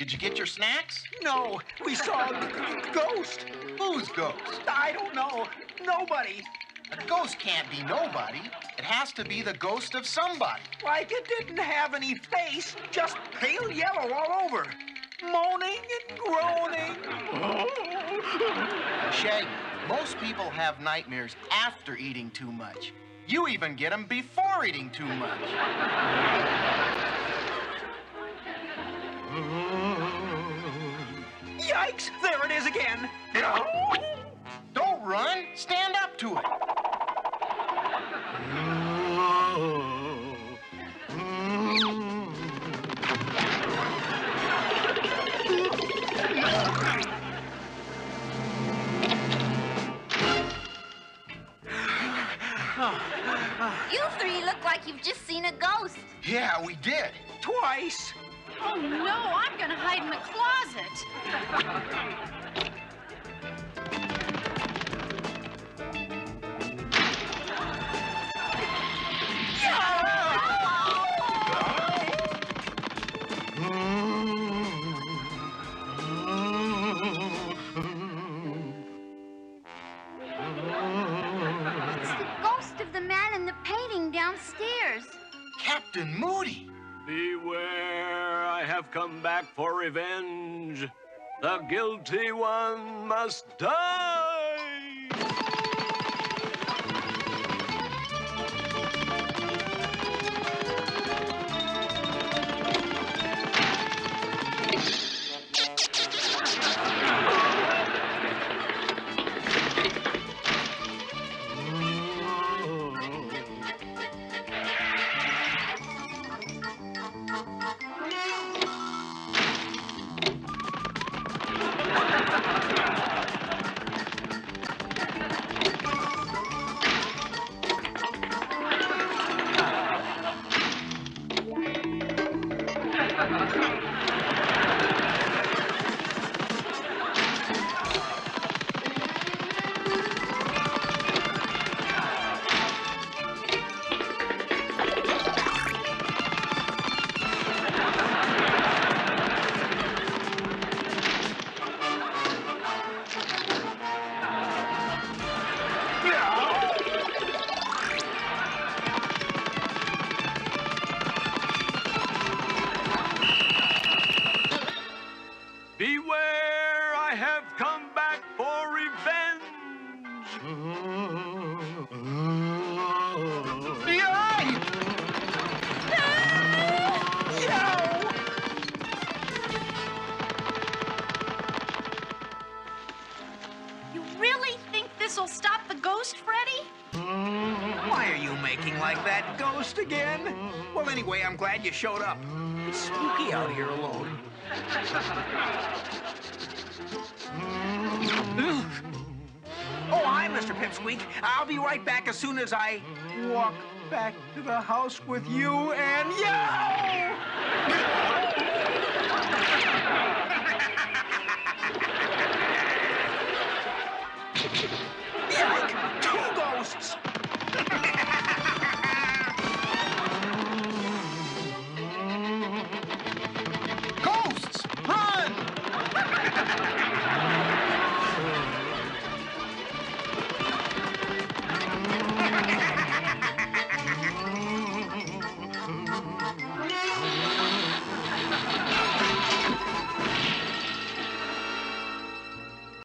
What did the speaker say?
Did you get your snacks? No, we saw a ghost. Whose ghost? I don't know. Nobody. A ghost can't be nobody. It has to be the ghost of somebody. Like it didn't have any face, just pale yellow all over. Moaning and groaning. Shaggy, most people have nightmares after eating too much. You even get them before eating too much. Yikes! There it is again. Don't run. Stand up to it. You three look like you've just seen a ghost. Yeah, we did. Twice. Oh, no, I'm gonna hide in the closet. It's the ghost of the man in the painting downstairs. Captain Moody. Beware, I have come back for revenge. The guilty one must die. Beware, I have come back for revenge. You really think this'll stop the ghost, Freddy? Why are you making like that ghost again? Well, anyway, I'm glad you showed up. It's spooky out here alone. Oh, hi, Mr. Pipsqueak. I'll be right back as soon as I walk back to the house with you and you.